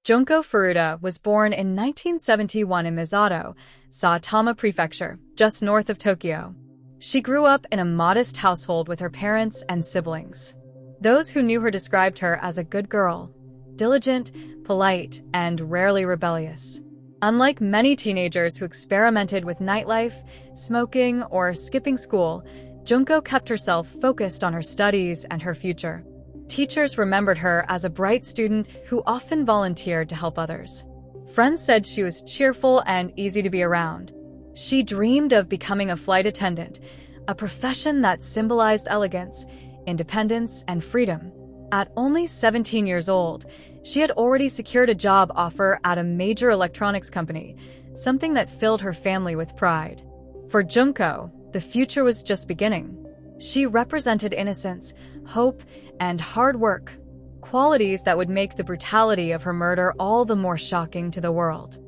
Junko Furuta was born in 1971 in Misato, Saitama Prefecture, just north of Tokyo. She grew up in a modest household with her parents and siblings. Those who knew her described her as a good girl, diligent, polite, and rarely rebellious. Unlike many teenagers who experimented with nightlife, smoking, or skipping school, Junko kept herself focused on her studies and her future. Teachers remembered her as a bright student who often volunteered to help others. Friends said she was cheerful and easy to be around. She dreamed of becoming a flight attendant, a profession that symbolized elegance, independence, and freedom. At only 17 years old, she had already secured a job offer at a major electronics company, something that filled her family with pride. For Junko, the future was just beginning. She represented innocence, hope, and hard work, qualities that would make the brutality of her murder all the more shocking to the world.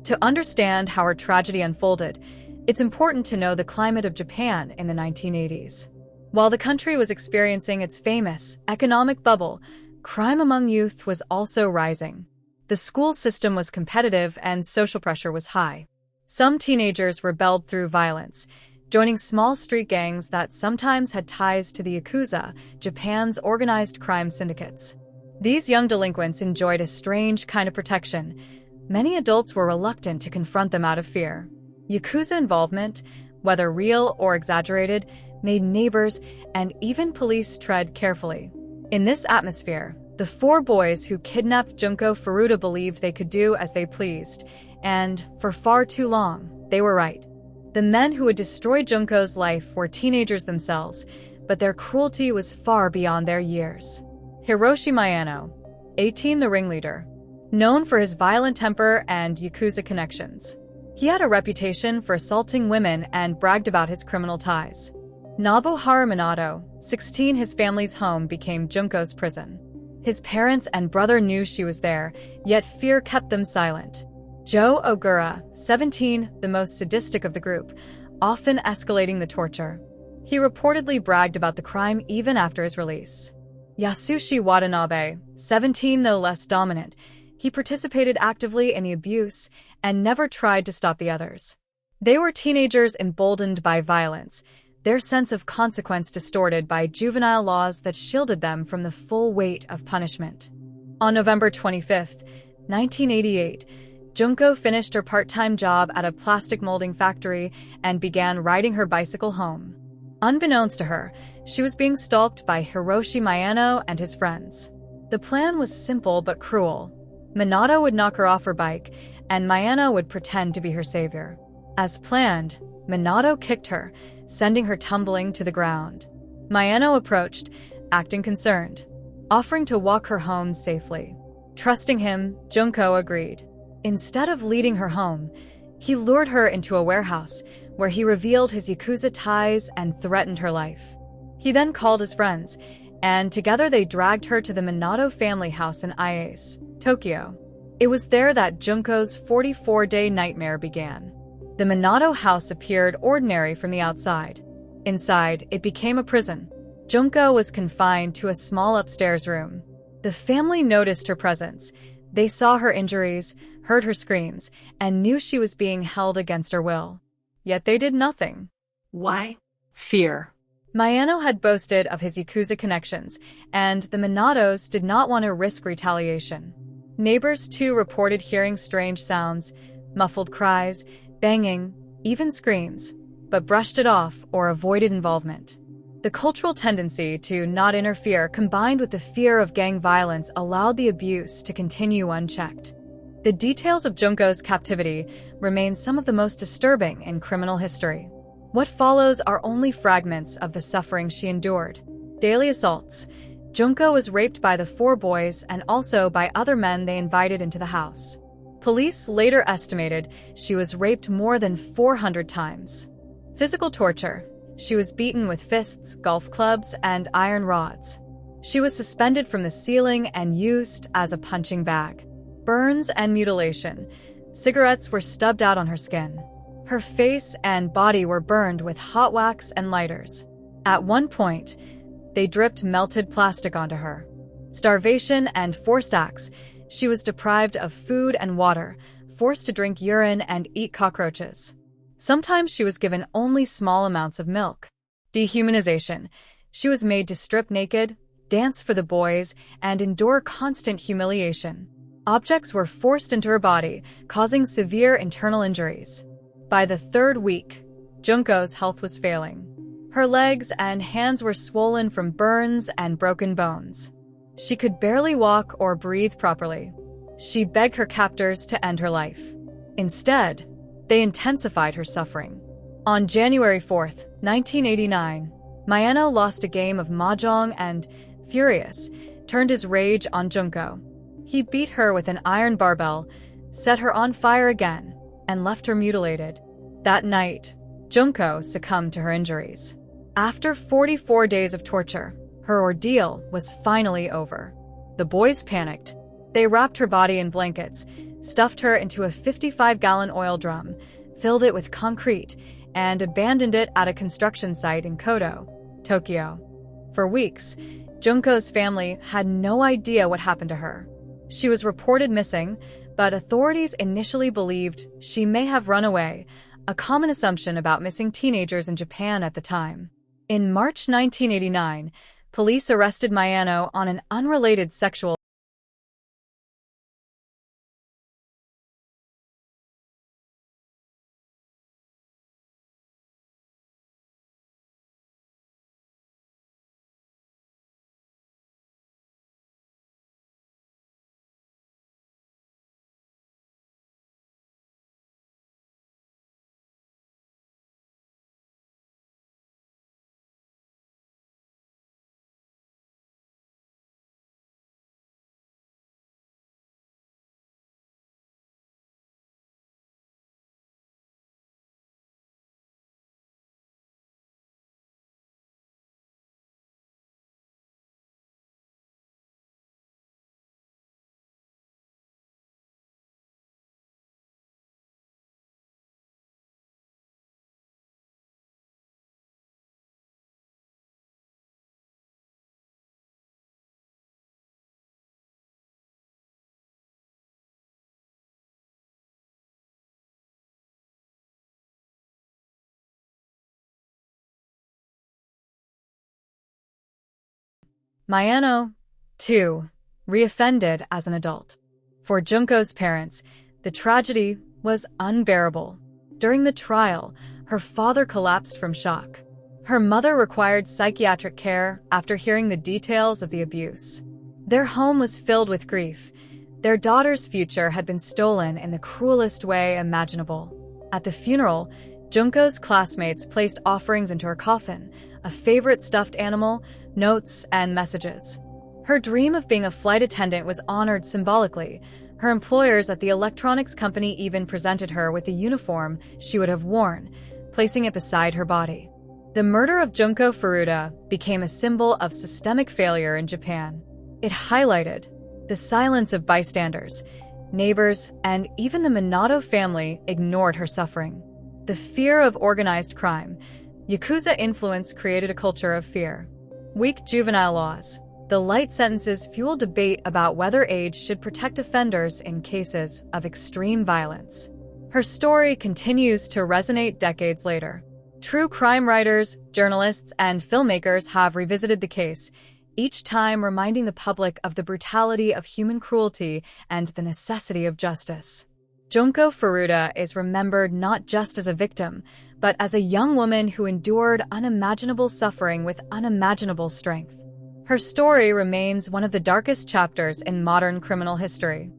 To understand how her tragedy unfolded, it's important to know the climate of Japan in the 1980s. While the country was experiencing its famous economic bubble, crime among youth was also rising. The school system was competitive and social pressure was high. Some teenagers rebelled through violence, joining small street gangs that sometimes had ties to the Yakuza, Japan's organized crime syndicates. These young delinquents enjoyed a strange kind of protection. Many adults were reluctant to confront them out of fear. Yakuza involvement, whether real or exaggerated, made neighbors and even police tread carefully. In this atmosphere, the four boys who kidnapped Junko Furuta believed they could do as they pleased, and, for far too long, they were right. The men who had destroyed Junko's life were teenagers themselves, but their cruelty was far beyond their years. Hiroshi Miyano, 18, the ringleader, known for his violent temper and Yakuza connections. He had a reputation for assaulting women and bragged about his criminal ties. Nobuharu Minato, 16, his family's home became Junko's prison. His parents and brother knew she was there, yet fear kept them silent. Joe Ogura, 17, the most sadistic of the group, often escalating the torture. He reportedly bragged about the crime even after his release. Yasushi Watanabe, 17, though less dominant, he participated actively in the abuse and never tried to stop the others. They were teenagers emboldened by violence, their sense of consequence distorted by juvenile laws that shielded them from the full weight of punishment. On November 25, 1988, Junko finished her part-time job at a plastic molding factory and began riding her bicycle home. Unbeknownst to her, she was being stalked by Hiroshi Miyano and his friends. The plan was simple but cruel. Minato would knock her off her bike, and Miyano would pretend to be her savior. As planned, Minato kicked her, sending her tumbling to the ground. Miyano approached, acting concerned, offering to walk her home safely. Trusting him, Junko agreed. Instead of leading her home, he lured her into a warehouse, where he revealed his Yakuza ties and threatened her life. He then called his friends, and together they dragged her to the Minato family house in Iase, Tokyo. It was there that Junko's 44-day nightmare began. The Minato house appeared ordinary from the outside. Inside, it became a prison. Junko was confined to a small upstairs room. The family noticed her presence. They saw her injuries, heard her screams, and knew she was being held against her will. Yet they did nothing. Why? Fear. Miyano had boasted of his Yakuza connections, and the Minatos did not want to risk retaliation. Neighbors, too, reported hearing strange sounds, muffled cries, banging, even screams, but brushed it off or avoided involvement. The cultural tendency to not interfere combined with the fear of gang violence allowed the abuse to continue unchecked. The details of Junko's captivity remain some of the most disturbing in criminal history. What follows are only fragments of the suffering she endured. Daily assaults. Junko was raped by the four boys and also by other men they invited into the house. Police later estimated she was raped more than 400 times. Physical torture. She was beaten with fists, golf clubs, and iron rods. She was suspended from the ceiling and used as a punching bag. Burns and mutilation. Cigarettes were stubbed out on her skin. Her face and body were burned with hot wax and lighters. At one point, they dripped melted plastic onto her. Starvation and forced acts. She was deprived of food and water, forced to drink urine and eat cockroaches. Sometimes she was given only small amounts of milk. Dehumanization. She was made to strip naked, dance for the boys, and endure constant humiliation. Objects were forced into her body, causing severe internal injuries. By the third week, Junko's health was failing. Her legs and hands were swollen from burns and broken bones. She could barely walk or breathe properly. She begged her captors to end her life. Instead, they intensified her suffering. On January 4, 1989, Mayano lost a game of mahjong and, furious, turned his rage on Junko. He beat her with an iron barbell, set her on fire again, and left her mutilated. That night, Junko succumbed to her injuries. After 44 days of torture, her ordeal was finally over. The boys panicked. They wrapped her body in blankets, stuffed her into a 55-gallon oil drum, filled it with concrete, and abandoned it at a construction site in Koto, Tokyo. For weeks, Junko's family had no idea what happened to her. She was reported missing, but authorities initially believed she may have run away, a common assumption about missing teenagers in Japan at the time. In March 1989, police arrested Mayano on an unrelated sexual Mayano, too, reoffended as an adult. For Junko's parents, the tragedy was unbearable. During the trial, her father collapsed from shock. Her mother required psychiatric care after hearing the details of the abuse. Their home was filled with grief. Their daughter's future had been stolen in the cruelest way imaginable. At the funeral, Junko's classmates placed offerings into her coffin, a favorite stuffed animal, notes, and messages. Her dream of being a flight attendant was honored symbolically. Her employers at the electronics company even presented her with the uniform she would have worn, placing it beside her body. The murder of Junko Furuta became a symbol of systemic failure in Japan. It highlighted the silence of bystanders. Neighbors, and even the Minato family ignored her suffering. The fear of organized crime. Yakuza influence created a culture of fear. Weak juvenile laws. The light sentences fueled debate about whether age should protect offenders in cases of extreme violence. Her story continues to resonate decades later. True crime writers, journalists, and filmmakers have revisited the case, each time reminding the public of the brutality of human cruelty and the necessity of justice. Junko Furuta is remembered not just as a victim, but as a young woman who endured unimaginable suffering with unimaginable strength. Her story remains one of the darkest chapters in modern criminal history.